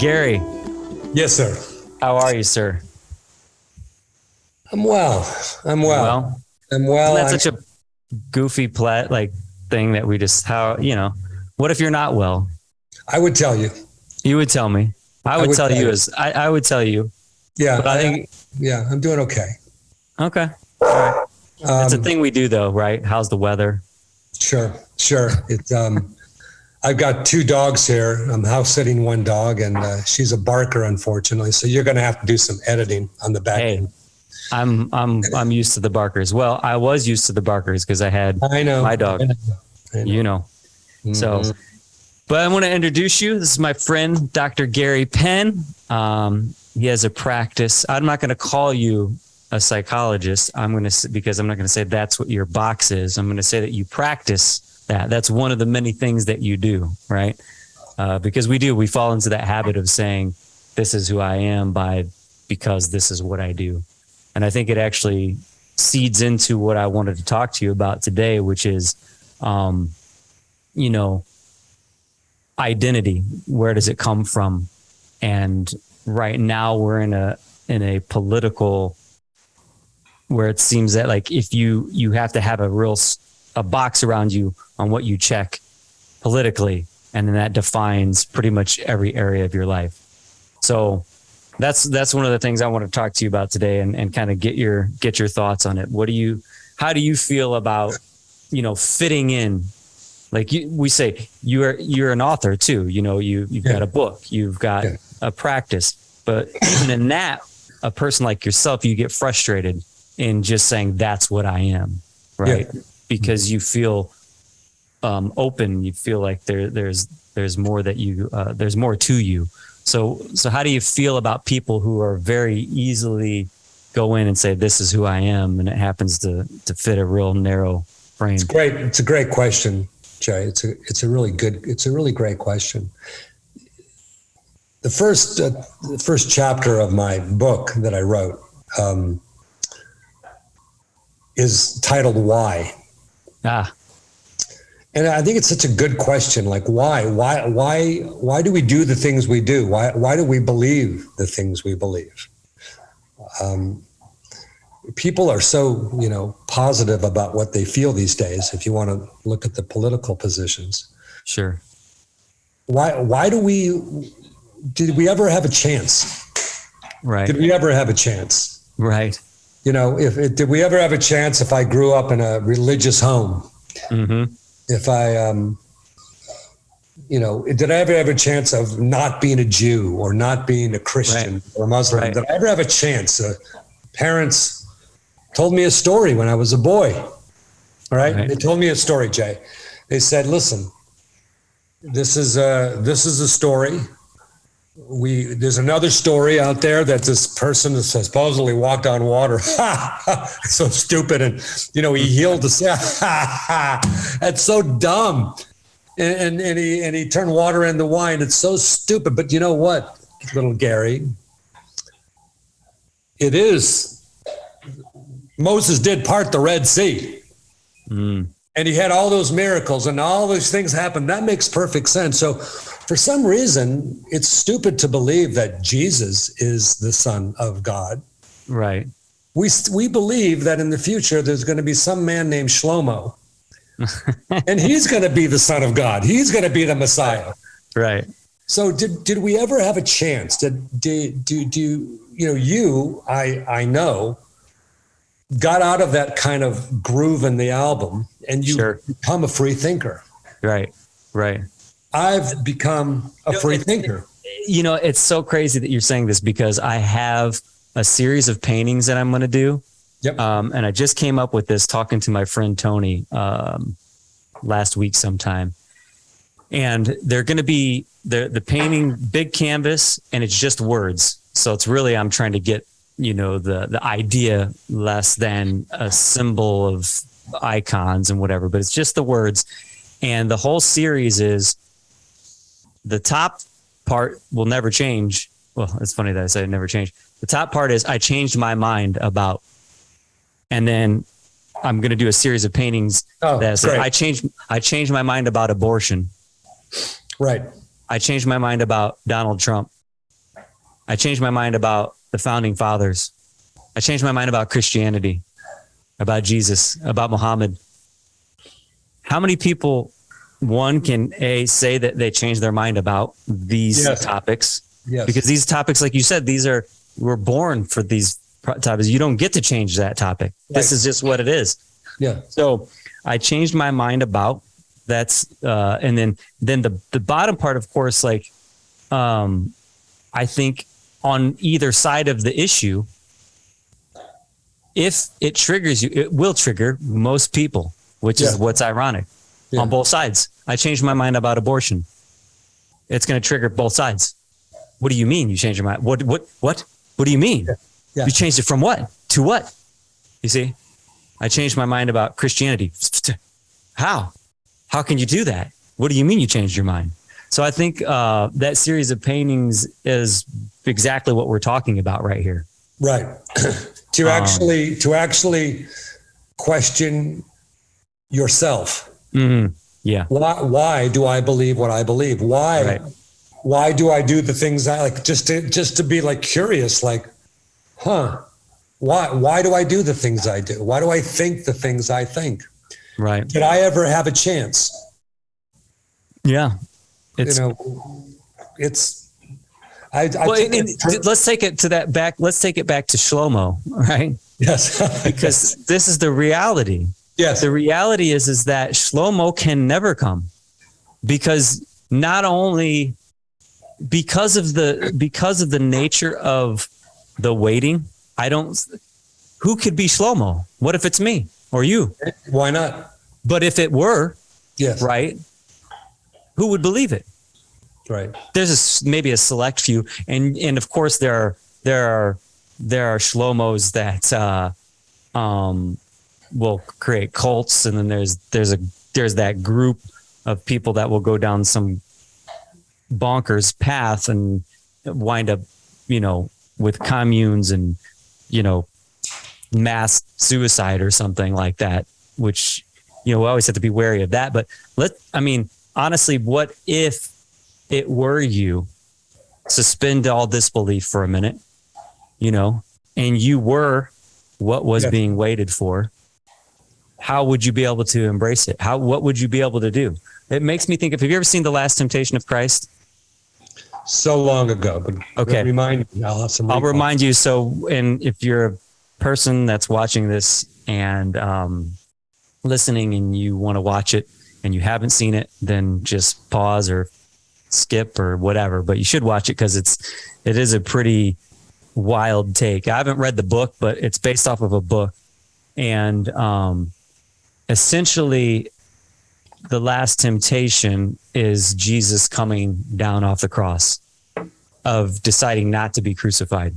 Gary, Yes, sir. how are you, sir? I'm well. I'm well. Isn't that such a goofy thing that we just, what if you're not well? I would tell you. You would tell me. I would tell you. I would tell you. Yeah. But I think, I'm doing okay. okay. All right. It's a thing we do though, right? How's the weather? Sure. It's, I've got 2 dogs here. I'm house sitting one dog and she's a barker, unfortunately. So you're going to have to do some editing on the back end. I'm used to the barkers. Well, I was used to the barkers because I had my dog, I know. Mm-hmm. So, but I want to introduce you. This is my friend, Dr. Gary Penn. He has a practice. I'm not going to call you a psychologist. Because I'm not going to say that's what your box is. I'm going to say that you practice that. That's one of the many things that you do, right? Because we fall into that habit of saying, this is who I am because this is what I do. And I think it actually seeds into what I wanted to talk to you about today, which is, identity. Where does it come from? And right now we're in a political where it seems that like if you have to have a box around you on what you check politically, and then that defines pretty much every area of your life. So that's one of the things I want to talk to you about today and kind of get your thoughts on it. How do you feel about, fitting in? Like we say, you're an author too, you've got a book, you've got a practice, but even in that, a person like yourself, you get frustrated in just saying, that's what I am. Right. Yeah. Because you feel, open, you feel like there's more that there's more to you. So how do you feel about people who are very easily go in and say, this is who I am, and it happens to fit a real narrow frame? It's great. It's a great question, Jay. It's a really great question. The first chapter of my book that I wrote is titled Why? And I think it's such a good question. Like, why do we do the things we do? Why do we believe the things we believe? People are so, positive about what they feel these days. If you want to look at the political positions. Sure. Did we ever have a chance? Right. Did we ever have a chance? Right. Did we ever have a chance if I grew up in a religious home? Mm-hmm. If I, did I ever have a chance of not being a Jew or not being a Christian or Muslim? Right. Did I ever have a chance? Parents told me a story when I was a boy. All right. They told me a story, Jay. They said, listen, this is a story. There's another story out there that this person supposedly walked on water. So stupid. And, he healed the That's so dumb. And he turned water into wine. It's so stupid. But you know what, little Gary? It is. Moses did part the Red Sea. Mm. And he had all those miracles and all those things happened. That makes perfect sense. So for some reason, it's stupid to believe that Jesus is the Son of God. Right. We believe that in the future, there's going to be some man named Shlomo. And he's going to be the Son of God. He's going to be the Messiah. Right. So did we ever have a chance? I know, got out of that kind of groove in the album and you become a free thinker. Right. I've become a free thinker. It's so crazy that you're saying this because I have a series of paintings that I'm going to do. Yep. And I just came up with this talking to my friend Tony last week sometime. And they're going to be the painting, big canvas, and it's just words. So it's really, I'm trying to get, the idea less than a symbol of icons and whatever, but it's just the words. And the whole series is the top part will never change. Well, it's funny that I said it never changed. The top part is I changed my mind about, and then I'm going to do a series of paintings that say, I changed my mind about abortion. Right. I changed my mind about Donald Trump. I changed my mind about the founding fathers. I changed my mind about Christianity, about Jesus, about Muhammad. How many people, one, can say that they changed their mind about these topics? Yes. Because these topics, like you said, we're born for these topics. You don't get to change that topic. Right. This is just what it is. Yeah. So I changed my mind about that's, and then the bottom part, of course, like, I think on either side of the issue, if it triggers you, it will trigger most people, which is what's ironic on both sides. I changed my mind about abortion. It's going to trigger both sides. What do you mean you changed your mind? What do you mean? Yeah. You changed it from what to what? You see, I changed my mind about Christianity. How can you do that? What do you mean you changed your mind? So I think that series of paintings is exactly what we're talking about right here. Right. to actually question yourself. Mm-hmm. Yeah. Why do I believe what I believe? Why do I do the things I like? Just to be like curious, like, why do I do the things I do? Why do I think the things I think? Right. Did I ever have a chance? Yeah. Let's take it to that back. Let's take it back to Shlomo, right? Yes. Because this is the reality. Yes. The reality is that Shlomo can never come, because not only because of the nature of the waiting, who could be Shlomo? What if it's me or you? Why not? But if it were, yes, right, who would believe it? Right. There's maybe a select few, and of course there are Shlomos that will create cults, and then there's that group of people that will go down some bonkers path and wind up, with communes and, mass suicide or something like that, which, we always have to be wary of that. But honestly, what if it were you? Suspend all disbelief for a minute, and you were what was being waited for. How would you be able to embrace it? What would you be able to do? It makes me think have you ever seen The Last Temptation of Christ? So long ago, but okay. Remind me. I'll remind you. So, and if you're a person that's watching this and listening and you want to watch it and you haven't seen it, then just pause or skip or whatever. But you should watch it because it is a pretty wild take. I haven't read the book, but it's based off of a book, and essentially, the last temptation is Jesus coming down off the cross, of deciding not to be crucified,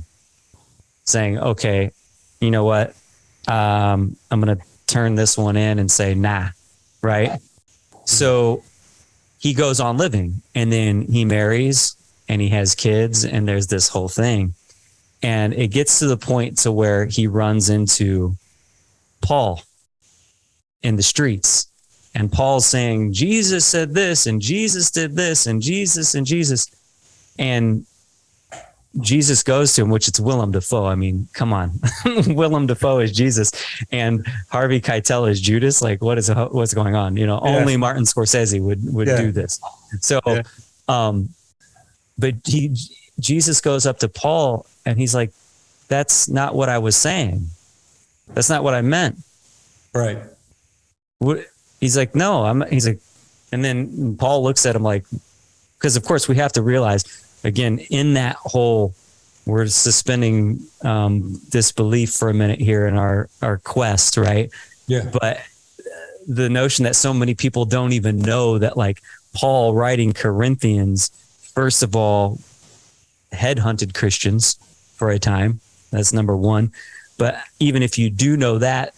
saying, okay, you know what? I'm going to turn this one in and say, nah. Right. So he goes on living, and then he marries and he has kids, and there's this whole thing. And it gets to the point to where he runs into Paul in the streets. And Paul's saying, Jesus said this, and Jesus did this, and Jesus, and Jesus. And Jesus goes to him, which it's Willem Dafoe. I mean, come on. Willem Dafoe is Jesus, and Harvey Keitel is Judas. Like, what's going on? Only Martin Scorsese would do this. So, but Jesus goes up to Paul, and he's like, that's not what I was saying. That's not what I meant. Right. He's like, no, he's like, and then Paul looks at him like, because of course we have to realize, again, in that whole, we're suspending disbelief for a minute here in our quest, right? Yeah. But the notion that so many people don't even know that, like, Paul writing Corinthians, first of all, headhunted Christians for a time. That's number one. But even if you do know that,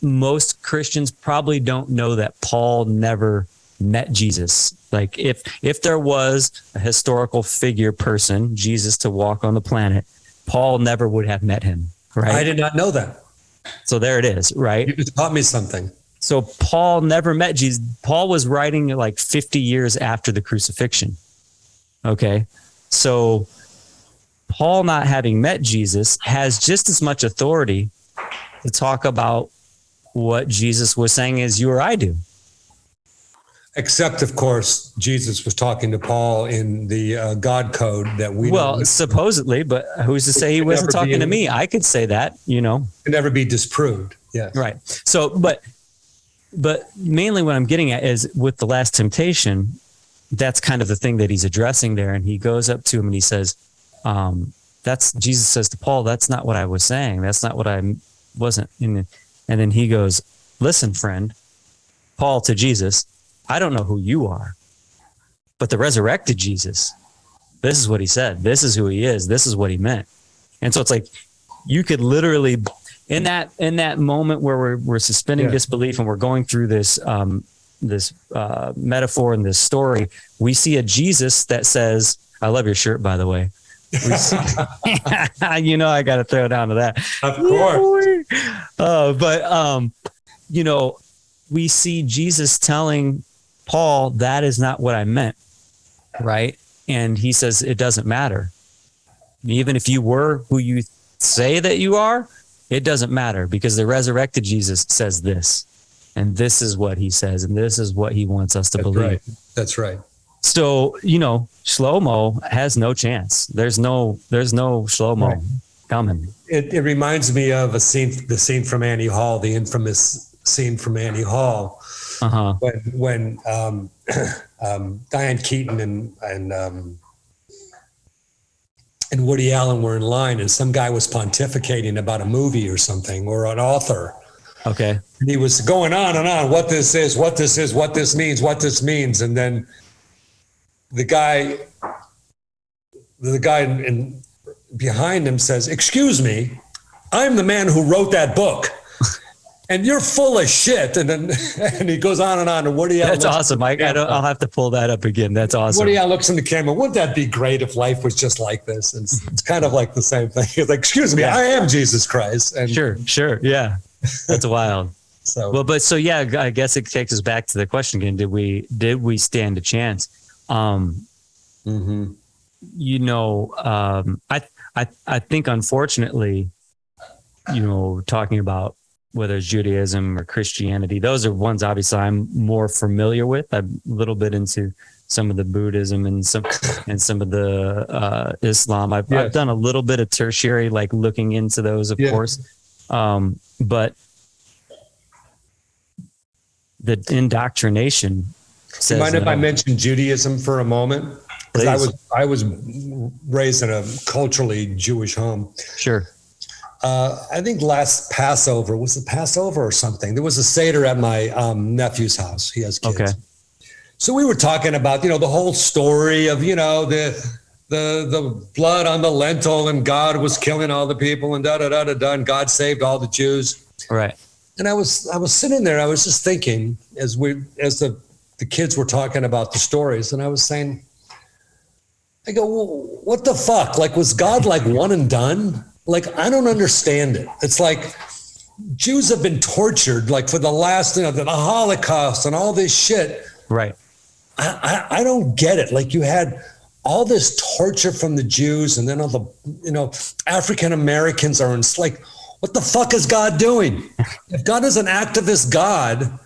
most Christians probably don't know that Paul never met Jesus. Like, if there was a historical figure person, Jesus, to walk on the planet, Paul never would have met him, right? I did not know that. So there it is, right? You just taught me something. So Paul never met Jesus. Paul was writing like 50 years after the crucifixion. Okay. So Paul, not having met Jesus, has just as much authority to talk about what Jesus was saying as you or I do. Except, of course, Jesus was talking to Paul in the God code that we well, supposedly, but who's to say he wasn't talking to me? I could say that, can never be disproved. Yeah. Right. So, but mainly what I'm getting at is with the last temptation, that's kind of the thing that he's addressing there. And he goes up to him and he says, Jesus says to Paul, that's not what I was saying. That's not what I wasn't. And then he goes, listen, friend, Paul to Jesus, I don't know who you are, but the resurrected Jesus, this is what he said. This is who he is. This is what he meant. And so it's like, you could literally, in that moment where we're suspending disbelief and we're going through this metaphor and this story, we see a Jesus that says, I love your shirt, by the way. I got to throw down to that. Of course. We see Jesus telling Paul, that is not what I meant. Right. And he says, it doesn't matter. Even if you were who you say that you are, it doesn't matter, because the resurrected Jesus says this, and this is what he says, and this is what he wants us to believe. Right. That's right. So, Shlomo has no chance. There's no Shlomo coming. It reminds me of the scene from Annie Hall, the infamous scene from Annie Hall, when Diane Keaton and Woody Allen were in line, and some guy was pontificating about a movie or something, or an author. Okay. And he was going on and on, what this is, what this is, what this means. And then the guy behind him says, excuse me, I'm the man who wrote that book. And you're full of shit. And he goes on and on. And Woody Allen. That's awesome. I'll have to pull that up again. That's awesome. Woody Allen looks in the camera. Wouldn't that be great if life was just like this? And it's kind of like the same thing. He's like, excuse me, I am Jesus Christ. And sure. Yeah. That's wild. I guess it takes us back to the question again. Did we stand a chance? I think unfortunately, talking about whether it's Judaism or Christianity, those are ones obviously I'm more familiar with. I'm a little bit into some of the Buddhism and some of the Islam. I've done a little bit of tertiary, like looking into those, of course. But the indoctrination says, mind if I mention Judaism for a moment? Because I was raised in a culturally Jewish home. Sure. I think last Passover, was it Passover or something? There was a Seder at my nephew's house. He has kids. Okay. So we were talking about, the whole story of, the blood on the lentil, and God was killing all the people, and and God saved all the Jews. Right. And I was sitting there, I was just thinking as the kids were talking about the stories, and I was saying, I go, well, what the fuck? Like, was God like one and done? Like, I don't understand it. It's like Jews have been tortured, like for the last, the Holocaust and all this shit. Right. I don't get it. Like, you had all this torture from the Jews, and then all the, African Americans are like, what the fuck is God doing? If God is an activist God,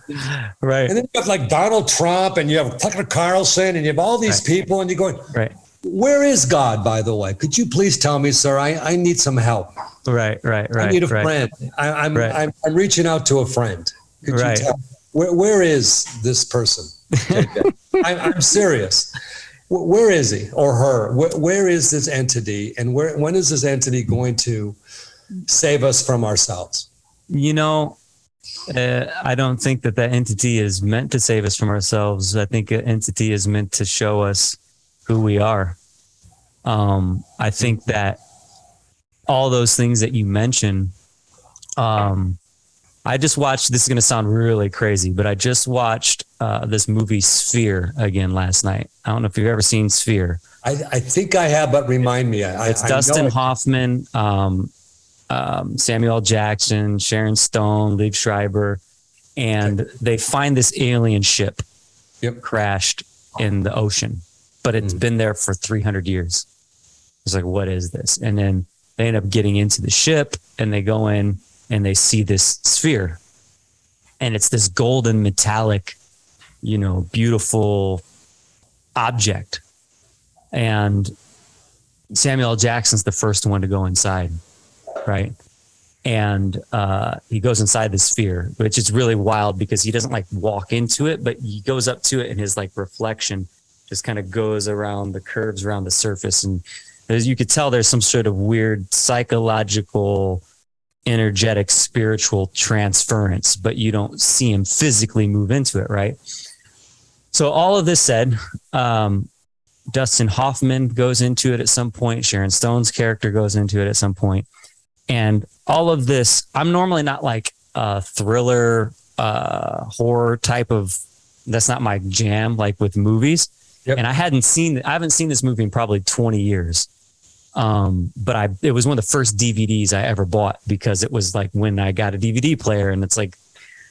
right? And then you have like Donald Trump, and you have Tucker Carlson, and you have all these people, and you're going, right. Where is God, by the way? Could you please tell me, sir? I need some help. Right. I need a friend. I'm reaching out to a friend. Could you tell where is this person? I'm serious. Where is he or her? Where is this entity? And when is this entity going to save us from ourselves? I don't think that entity is meant to save us from ourselves. I think an entity is meant to show us who we are. I think that all those things that you mentioned, I just watched, this is going to sound really crazy, but I just watched this movie Sphere again last night. I don't know if you've ever seen Sphere. I think I have, but remind me. It's Dustin Hoffman, Samuel L. Jackson, Sharon Stone, Liev Schreiber, and they find this alien ship crashed in the ocean, but it's been there for 300 years. It's like, what is this? And then they end up getting into the ship and they go in and they see this sphere. And it's this golden metallic, beautiful object. And Samuel L. Jackson's the first one to go inside, right? And he goes inside the sphere, which is really wild because he doesn't like walk into it, but he goes up to it and his like reflection just kind of goes around the curves around the surface. And as you could tell, there's some sort of weird psychological, energetic, spiritual transference, but you don't see him physically move into it, right? So all of this said, Dustin Hoffman goes into it at some point. Sharon Stone's character goes into it at some point. And all of this, I'm normally not like a thriller, horror type of, that's not my jam, like with movies. Yep. And I haven't seen this movie in probably 20 years. But it was one of the first DVDs I ever bought because it was like when I got a DVD player and it's like,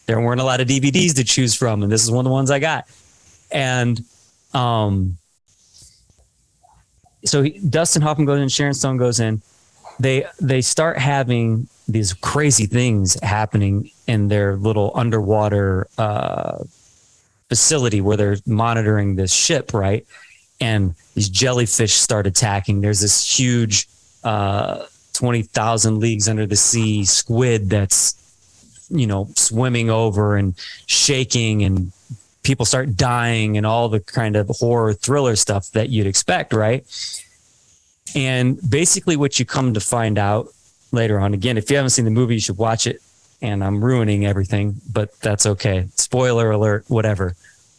there weren't a lot of DVDs to choose from. And this is one of the ones I got. And, so Dustin Hoffman goes in, Sharon Stone goes in, they start having these crazy things happening in their little underwater, facility where they're monitoring this ship, right? And these jellyfish start attacking. There's this huge 20,000 leagues under the sea squid that's, swimming over and shaking, and people start dying and all the kind of horror thriller stuff that you'd expect, right? And basically what you come to find out later on, again, if you haven't seen the movie, you should watch it. And I'm ruining everything, but that's okay. Spoiler alert, whatever.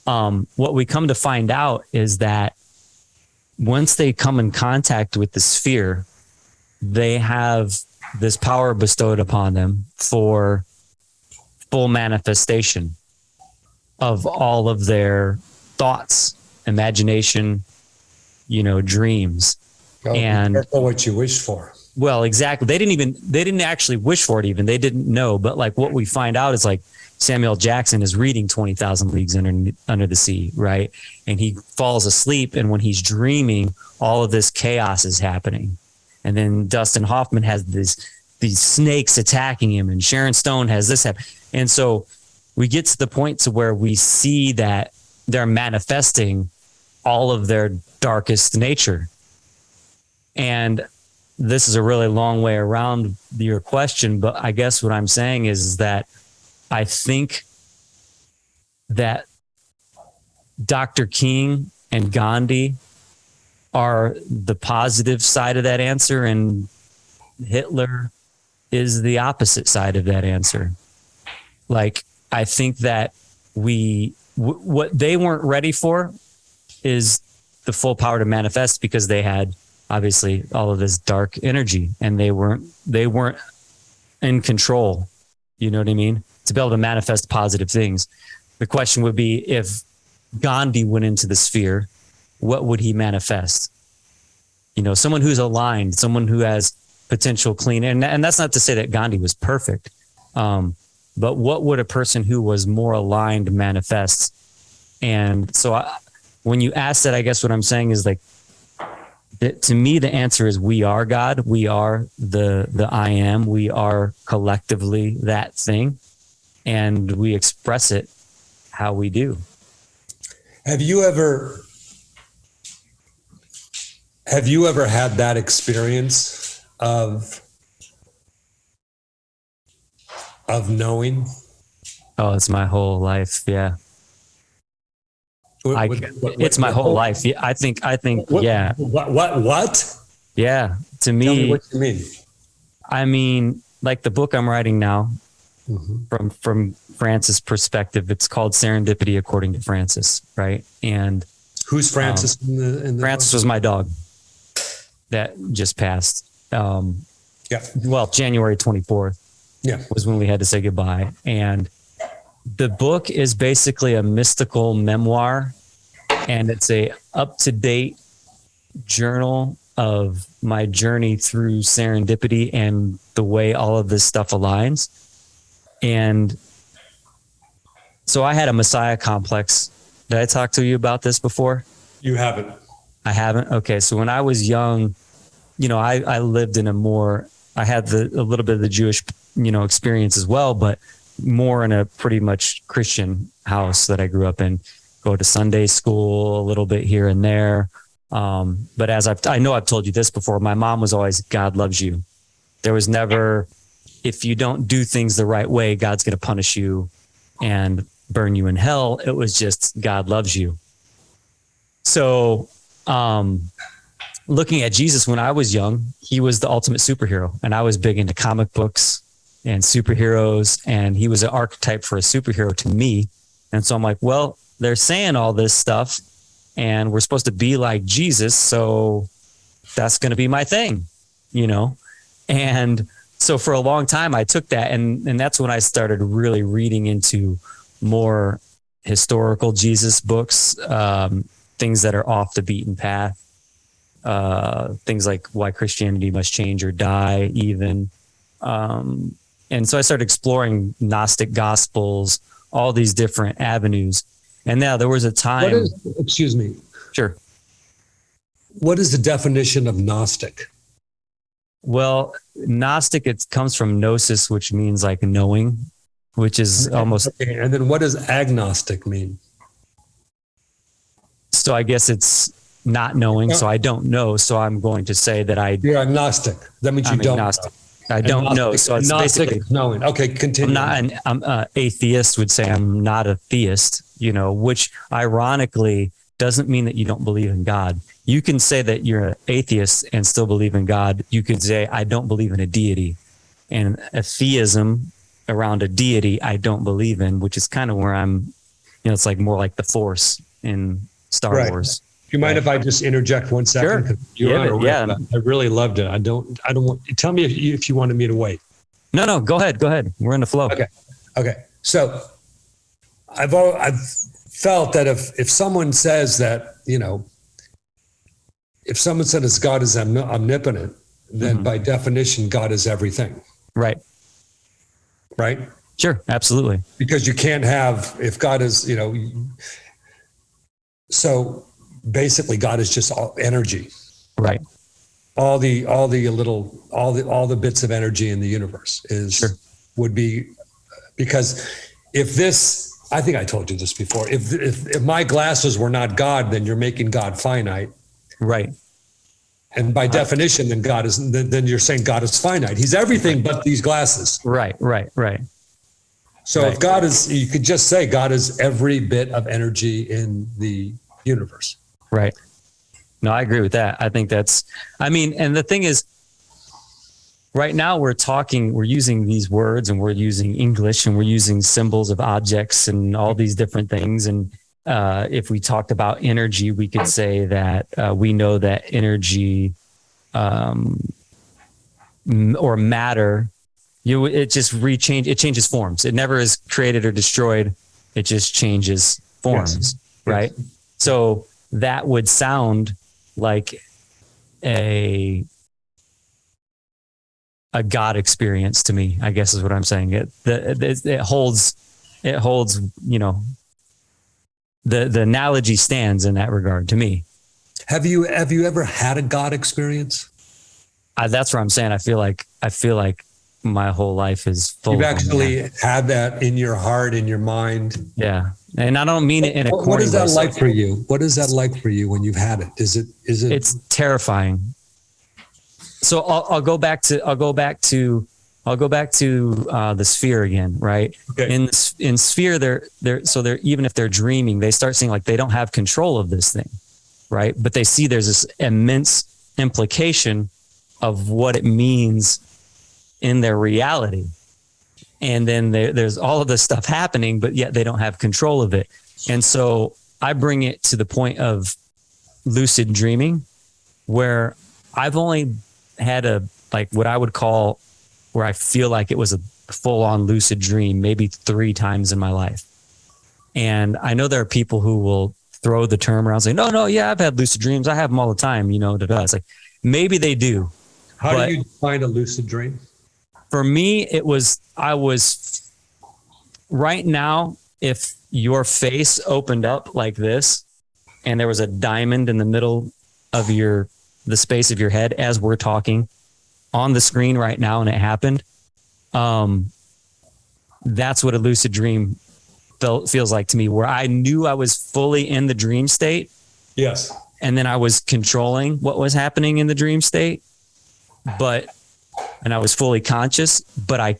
What we come to find out is that once they come in contact with the sphere, they have this power bestowed upon them for full manifestation of all of their thoughts, imagination, dreams. Oh, and careful what you wish for. Well, exactly. They didn't actually wish for it even. They didn't know. But like what we find out is like Samuel L. Jackson is reading 20,000 Leagues Under the Sea, right? And he falls asleep. And when he's dreaming, all of this chaos is happening. And then Dustin Hoffman has these snakes attacking him, and Sharon Stone has this happen. And so we get to the point to where we see that they're manifesting all of their darkest nature. And this is a really long way around your question, but I guess what I'm saying is that I think that Dr. King and Gandhi are the positive side of that answer, and Hitler is the opposite side of that answer. Like, I think that what they weren't ready for is the full power to manifest, because they had obviously all of this dark energy and they weren't in control. You know what I mean? To be able to manifest positive things. The question would be, if Gandhi went into the sphere, what would he manifest? Someone who's aligned, someone who has potential clean. And that's not to say that Gandhi was perfect. But what would a person who was more aligned manifest? And so when you ask that, I guess what I'm saying is like, to me, the answer is we are God. We are the I am. We are collectively that thing. And we express it how we do. Have you ever had that experience of knowing? Oh, it's my whole life. Yeah. It's my whole life. Yeah, I think. Yeah. What? Yeah. To me, tell me what you mean. I mean, like the book I'm writing now, mm-hmm. from Francis' perspective, it's called Serendipity According to Francis, right? And who's Francis? In the Francis book? was my dog that just passed. Yeah. Well, January 24th. Yeah. Was when we had to say goodbye. And the book is basically a mystical memoir, and it's a up-to-date journal of my journey through serendipity and the way all of this stuff aligns. And so I had a Messiah complex. Did I talk to you about this before? You haven't. I haven't? Okay. So when I was young, I lived in I had a little bit of the Jewish, experience as well, but more in a pretty much Christian house that I grew up in. Go to Sunday school a little bit here and there. But I know I've told you this before, my mom was always, God loves you. There was never, if you don't do things the right way, God's going to punish you and burn you in hell. It was just, God loves you. So, looking at Jesus when I was young, he was the ultimate superhero, and I was big into comic books and superheroes, and he was an archetype for a superhero to me. And so I'm like, well, they're saying all this stuff and we're supposed to be like Jesus. So that's going to be my thing, And so for a long time I took that, and that's when I started really reading into more historical Jesus books, things that are off the beaten path, things like Why Christianity Must Change or Die even. And so I started exploring Gnostic Gospels, all these different avenues. And now there was a time. Excuse me. Sure. What is the definition of Gnostic? Well, Gnostic, it comes from gnosis, which means like knowing, which is almost. Okay. And then what does agnostic mean? So I guess it's not knowing. So I don't know. So I'm going to say that You're agnostic. That means you don't agnostic. I don't know. So it's basically knowing. Okay, continue. I'm an atheist would say I'm not a theist, which ironically doesn't mean that you don't believe in God. You can say that you're an atheist and still believe in God. You could say, I don't believe in a deity. And a theism around a deity, I don't believe in, which is kind of where I'm, it's like more like the Force in Star Wars. Do you mind if I just interject 1 second? Sure. Yeah. I really loved it. I don't want, tell me if you wanted me to wait. No, go ahead. We're in the flow. Okay. So I've felt that if someone says that, if someone says God is omnipotent, then by definition, God is everything. Right. Right? Sure. Absolutely. Because you can't have, if God is, so basically God is just all energy. Right. All the bits of energy in the universe would be, because if this, I think I told you this before, if my glasses were not God, then you're making God finite. Right. And by definition, then you're saying God is finite. He's everything but these glasses. Right. So if God is, you could just say God is every bit of energy in the universe. Right. No, I agree with that. I think and the thing is, right now we're using these words and we're using English and we're using symbols of objects and all these different things. And if we talked about energy, we could say that we know that energy or matter, it changes forms. It never is created or destroyed. It just changes forms, right? Yes. So that would sound like a God experience to me, I guess is what I'm saying. It holds, the analogy stands in that regard to me. Have you ever had a God experience? That's what I'm saying. I feel like my whole life is full. You've actually had that in your heart, in your mind. Yeah. And I don't mean it in a corny way. What is that like for you? What is that like for you when you've had it? Is it? It's terrifying. So I'll go back to the sphere again, right? Okay. In sphere, they're even if they're dreaming, they start seeing like they don't have control of this thing, right? But they see there's this immense implication of what it means in their reality. And then there's all of this stuff happening, but yet they don't have control of it. And so I bring it to the point of lucid dreaming, where I've only had what I would call, where I feel like it was a full-on lucid dream, maybe 3 times in my life. And I know there are people who will throw the term around saying, no, yeah, I've had lucid dreams. I have them all the time, It's like, maybe they do. How do you define a lucid dream? For me, I was right now, if your face opened up like this and there was a diamond in the middle of your the space of your head as we're talking on the screen right now, and it happened. That's what a lucid dream feels like to me, where I knew I was fully in the dream state. Yes. And then I was controlling what was happening in the dream state, and I was fully conscious, but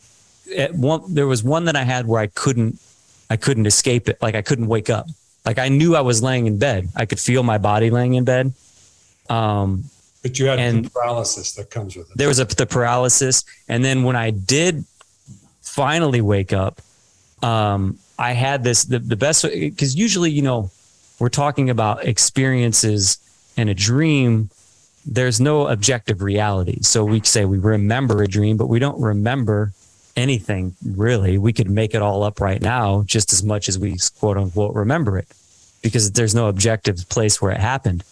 there was one that I had where I couldn't escape it. Like I couldn't wake up. Like I knew I was laying in bed. I could feel my body laying in bed. But you had the paralysis that comes with it. There was the paralysis. And then when I did finally wake up, I had the best, because usually, we're talking about experiences in a dream. There's no objective reality. So we say we remember a dream, but we don't remember anything really. We could make it all up right now just as much as we quote unquote remember it, because there's no objective place where it happened.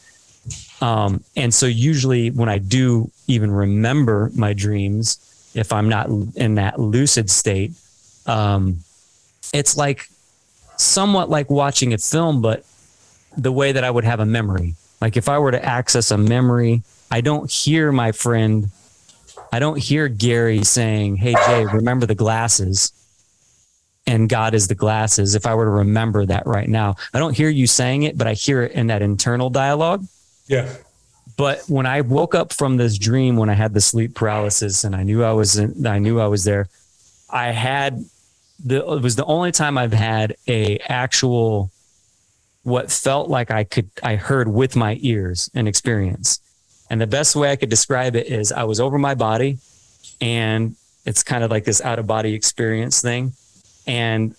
And so usually when I do even remember my dreams, if I'm not in that lucid state, it's like somewhat like watching a film, but the way that I would have a memory. Like if I were to access a memory, I don't hear my friend, I don't hear Gary saying, "Hey Jay, remember the glasses, and God is the glasses." If I were to remember that right now, I don't hear you saying it, but I hear it in that internal dialogue. Yeah. But when I woke up from this dream, when I had the sleep paralysis and I knew I was there, it was the only time I've had a actual, what felt like I heard with my ears an experience. And the best way I could describe it is I was over my body, and it's kind of like this out of body experience thing. And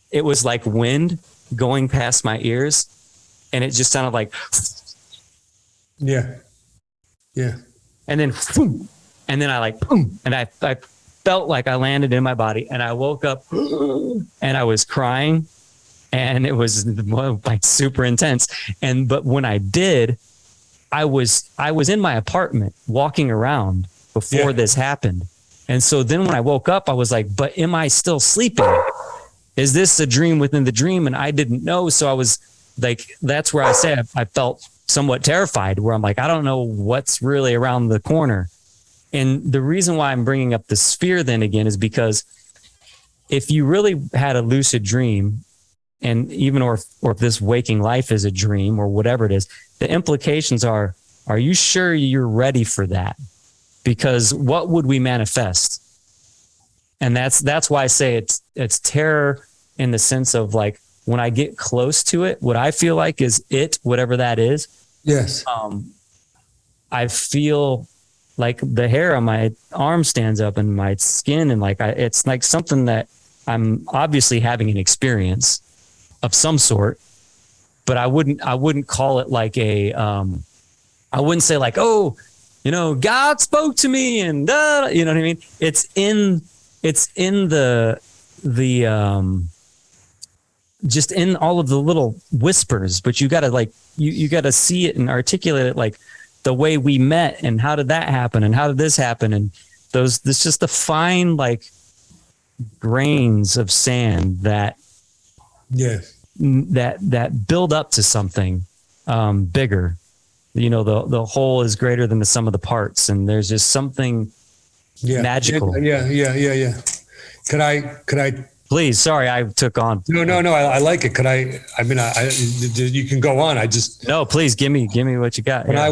it was like wind going past my ears, and it just sounded like, yeah. Yeah. And then, and then I like, and I felt like I landed in my body, and I woke up and I was crying, and it was like super intense. But when I did, I was in my apartment walking around before this happened. And so then when I woke up, I was like, but am I still sleeping? Is this a dream within the dream? And I didn't know. So I was like, that's where I say I felt somewhat terrified, where I'm like, I don't know what's really around the corner. And the reason why I'm bringing up the sphere then again is because if you really had a lucid dream, and even or if this waking life is a dream or whatever it is, the implications are you sure you're ready for that? Because what would we manifest? And that's why I say it's terror in the sense of like, when I get close to it, what I feel like is whatever that is. Yes. I feel like the hair on my arm stands up and my skin, and like it's like something that I'm obviously having an experience of some sort, but I wouldn't call it like I wouldn't say like, oh, God spoke to me and you know what I mean? It's in the just in all of the little whispers, but you got to like, you got to see it and articulate it, like the way we met and how did that happen and how did this happen? And this just the fine, like grains of sand that build up to something bigger. The whole is greater than the sum of the parts, and there's just something magical. Yeah. Could I? Please, sorry, I took on. No. I like it. Could I? I mean, you can go on. No, please give me what you got. When I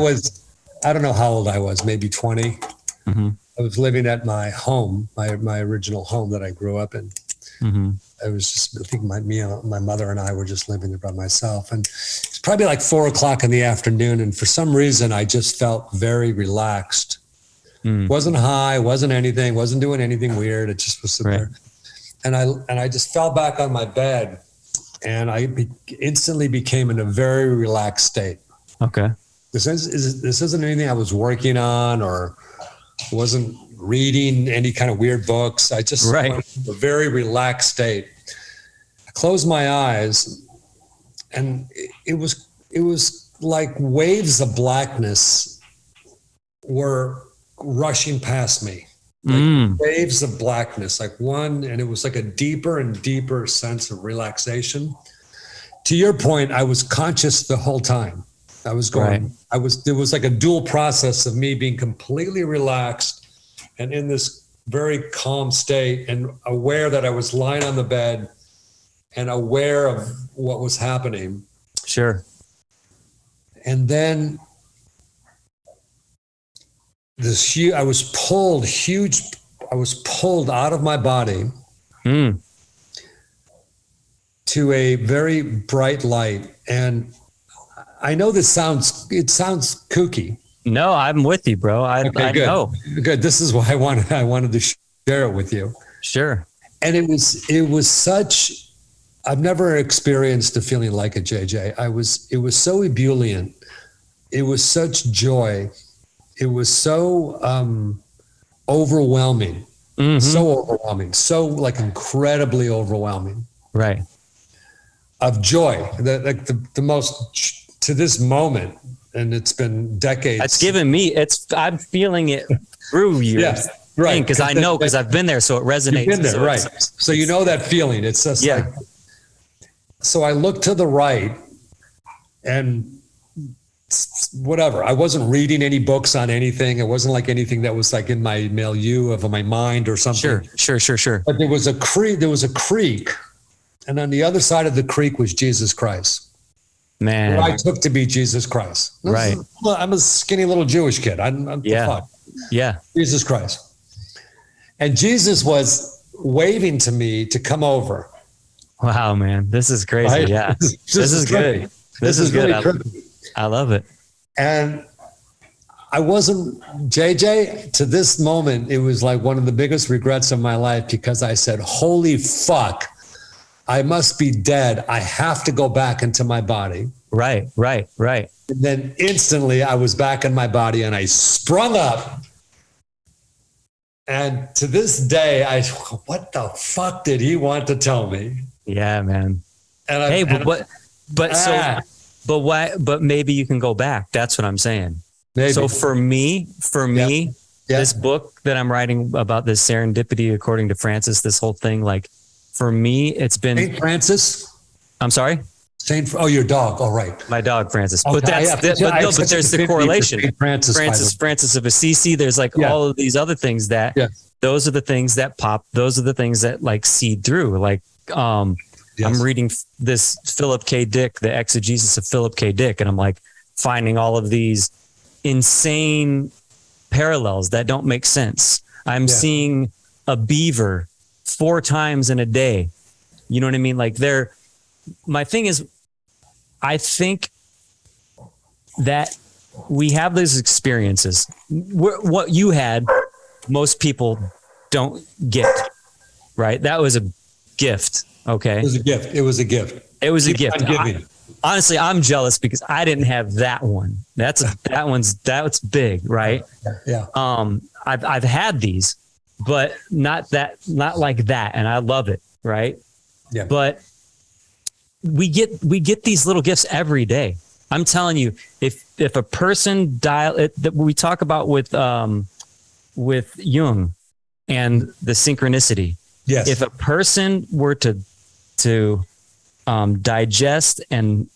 don't know how old I was, maybe 20. Mm-hmm. I was living at my home, my original home that I grew up in. Mm-hmm. I was just, I think my mother and I were just living there by myself. And it's probably like 4:00 in the afternoon. And for some reason, I just felt very relaxed. Wasn't high, wasn't anything, wasn't doing anything weird. It just was sitting there. And I just fell back on my bed, and I instantly became in a very relaxed state. Okay. This isn't anything I was working on or wasn't reading any kind of weird books. I just went into a very relaxed state. I closed my eyes, and it was like waves of blackness were rushing past me. Like waves of blackness, and it was like a deeper and deeper sense of relaxation. To your point, I was conscious the whole time. I was going, there was like a dual process of me being completely relaxed and in this very calm state and aware that I was lying on the bed and aware of what was happening. Sure. And then I was pulled out of my body to a very bright light. And I know it sounds kooky. No, I'm with you, bro. I know. Good. This is why I wanted to share it with you. Sure. And it was such, I've never experienced a feeling like it, JJ. It was so ebullient. It was such joy. It was so overwhelming. Mm-hmm. So overwhelming. So like incredibly overwhelming. Right. Of joy. The most to this moment. And it's been decades. It's given me, I'm feeling it through you. Yeah, right. Because I know, because I've been there, so it resonates. You've been there, right. So you know that feeling. It's just like, so I looked to the right and whatever. I wasn't reading any books on anything. It wasn't like anything that was like in my milieu of my mind or something. Sure. But there was a creek. And on the other side of the creek was Jesus Christ. Man, who I took to be Jesus Christ. Right. I'm a skinny little Jewish kid. I'm fuck. Yeah. Jesus Christ. And Jesus was waving to me to come over. Wow, man. This is crazy. Right? Yeah. This is good. This is good. Really I love it. And I wasn't, JJ, to this moment, it was like one of the biggest regrets of my life because I said, holy fuck. I must be dead. I have to go back into my body. Right. And then instantly I was back in my body and I sprung up. And to this day, what the fuck did he want to tell me? Yeah, man. But maybe you can go back. That's what I'm saying. Maybe. So for me, this book that I'm writing about this serendipity, according to Francis, this whole thing, like, for me, it's been Saint Francis. I'm sorry. Your dog. Oh, right. My dog, Francis. Okay, but there's the correlation. Francis of Assisi. There's like all of these other things that those are the things that pop. Those are the things that like seed through. Like I'm reading this Philip K. Dick, the exegesis of Philip K. Dick, and I'm like finding all of these insane parallels that don't make sense. I'm seeing a beaver 4 times in a day. You know what I mean? Like my thing is, I think that we have those experiences. What you had, most people don't get, right? That was a gift. Okay. It was a gift. Honestly, I'm jealous because I didn't have that one. That's big, right? Yeah. I've had these, but not like that. And I love it. Right. Yeah. But we get these little gifts every day. I'm telling you, if a person that we talk about with Jung and the synchronicity. Yes. If a person were to digest and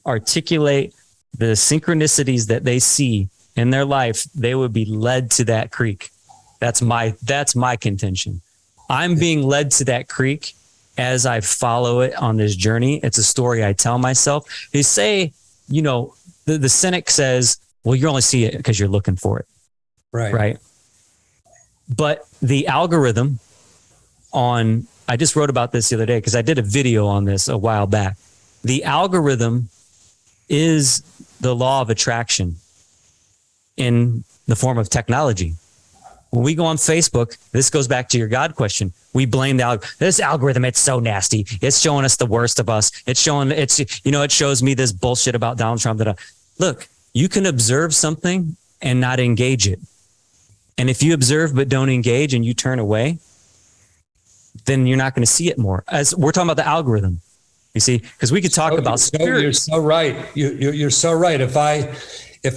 articulate the synchronicities that they see in their life, they would be led to that creek. That's my contention. I'm being led to that creek as I follow it on this journey. It's a story I tell myself. They say, the cynic says, well, you only see it because you're looking for it. Right. But the algorithm I just wrote about this the other day because I did a video on this a while back. The algorithm is the law of attraction in the form of technology. When we go on Facebook, this goes back to your God question. We blame this algorithm. It's so nasty. It's showing us the worst of us. It shows me this bullshit about Donald Trump. Look, you can observe something and not engage it. And if you observe but don't engage and you turn away, then you're not going to see it more. As we're talking about the algorithm, you see, because we could talk about spirit. You're so right. You're so right. If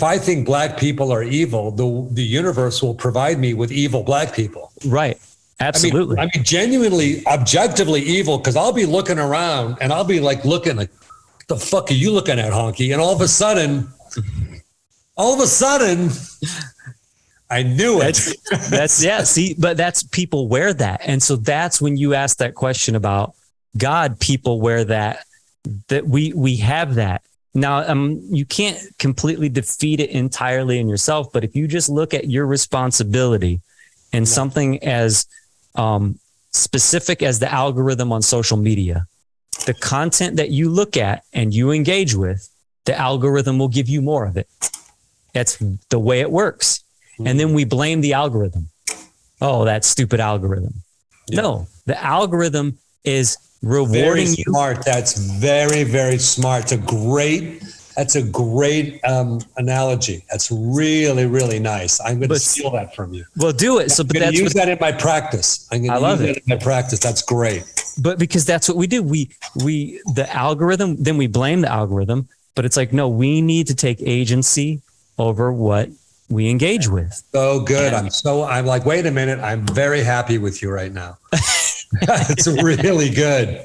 I think black people are evil, the universe will provide me with evil black people. Right. Absolutely. I mean genuinely, objectively evil, because I'll be looking around and I'll be like looking like, the fuck are you looking at, honky? And all of a sudden, I knew it. That's yeah. See, but that's people wear that. And so that's when you ask that question about God, people wear that we have that. Now, you can't completely defeat it entirely in yourself, but if you just look at your responsibility in something as specific as the algorithm on social media, the content that you look at and you engage with, the algorithm will give you more of it. That's the way it works. And then we blame the algorithm. Oh, that stupid algorithm. Yeah. No, the algorithm is rewarding you. Smart. That's very, very smart. That's a great analogy. That's really, really nice. I'm going to steal that from you. Well, do it. So, I'm going to use that in my practice. I'm going to use it in my practice. That's great. But because that's what we do. We the algorithm, then we blame the algorithm, but it's like, no, we need to take agency over what we engage with. So good. I'm like, wait a minute. I'm very happy with you right now. That's really good.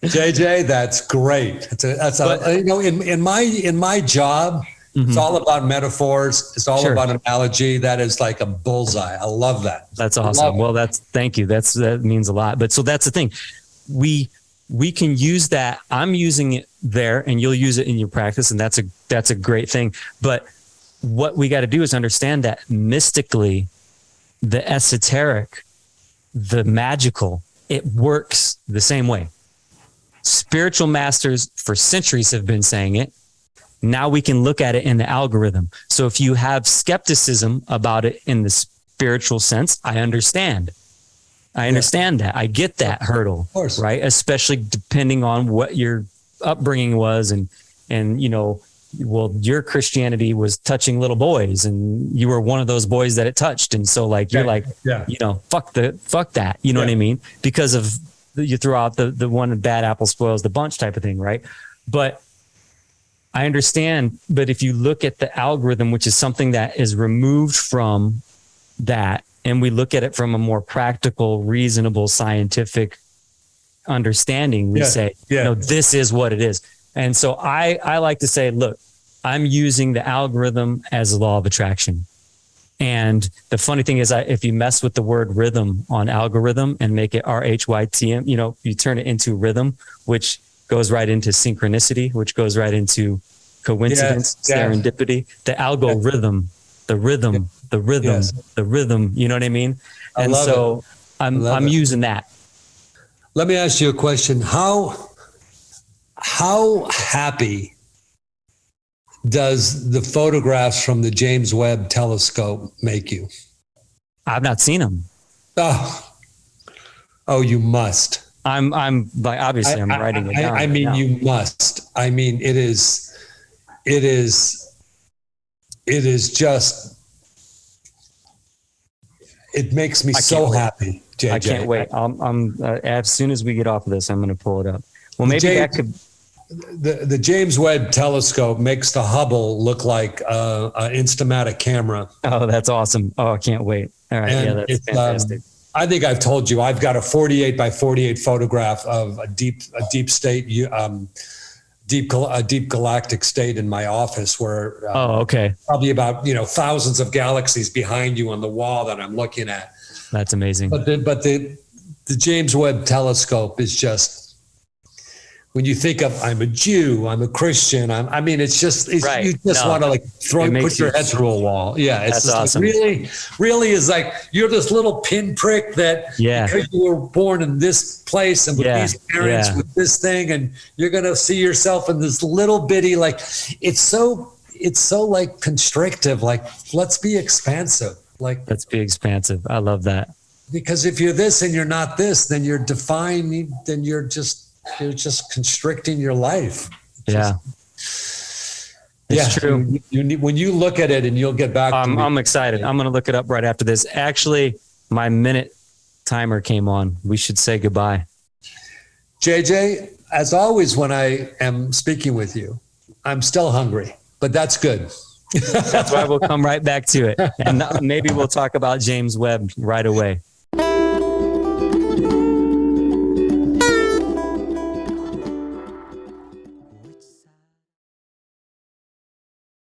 JJ, that's great. In my job, it's all about metaphors. It's all about analogy. That is like a bullseye. I love that. That's awesome. Well, thank you. That means a lot. But so that's the thing. We can use that. I'm using it there and you'll use it in your practice. And that's a great thing. But what we got to do is understand that mystically, the esoteric, the magical, it works the same way. Spiritual masters for centuries have been saying it. Now we can look at it in the algorithm. So if you have skepticism about it in the spiritual sense, I understand. That. I get that hurdle, of course. Right? Especially depending on what your upbringing was and well, your Christianity was touching little boys and you were one of those boys that it touched. And so you're fuck that, you know what I mean? Because of you throw out the one bad apple spoils the bunch type of thing. Right. But I understand. But if you look at the algorithm, which is something that is removed from that, and we look at it from a more practical, reasonable, scientific understanding, we say, this is what it is. And so I like to say, look, I'm using the algorithm as a law of attraction. And the funny thing is, if you mess with the word rhythm on algorithm and make it RHYTM, you turn it into rhythm, which goes right into synchronicity, which goes right into coincidence, serendipity, the algorithm, the rhythm, the rhythm, you know what I mean? And so I'm using that. Let me ask you a question. How happy does the photographs from the James Webb telescope make you? I've not seen them. Oh, you must. I'm like, obviously I'm writing it down. I mean, you must. I mean, it is just, it makes me so happy, JJ. I can't wait. I'm as soon as we get off of this, I'm going to pull it up. Well, maybe that could. The James Webb telescope makes the Hubble look like an Instamatic camera. Oh, that's awesome. Oh, I can't wait. All right. And that's fantastic. I think I've told you, I've got a 48 by 48 photograph of a deep state, a deep galactic state in my office where probably about, thousands of galaxies behind you on the wall that I'm looking at. That's amazing. But the James Webb telescope is just, when you think of, I'm a Jew, I'm a Christian, it's just, you just want to put your head through a wall. Yeah. It's just awesome. Really is like, you're this little pinprick that because you were born in this place and with these parents with this thing, and you're going to see yourself in this little bitty, it's so constrictive. Let's be expansive. Let's be expansive. I love that. Because if you're this and you're not this, then you're defined, then you're just constricting your life. It's true. When you look at it, and you'll get back to me. I'm excited. I'm going to look it up right after this. Actually, my minute timer came on. We should say goodbye. JJ, as always, when I am speaking with you, I'm still hungry, but that's good. That's why we'll come right back to it. And maybe we'll talk about James Webb right away.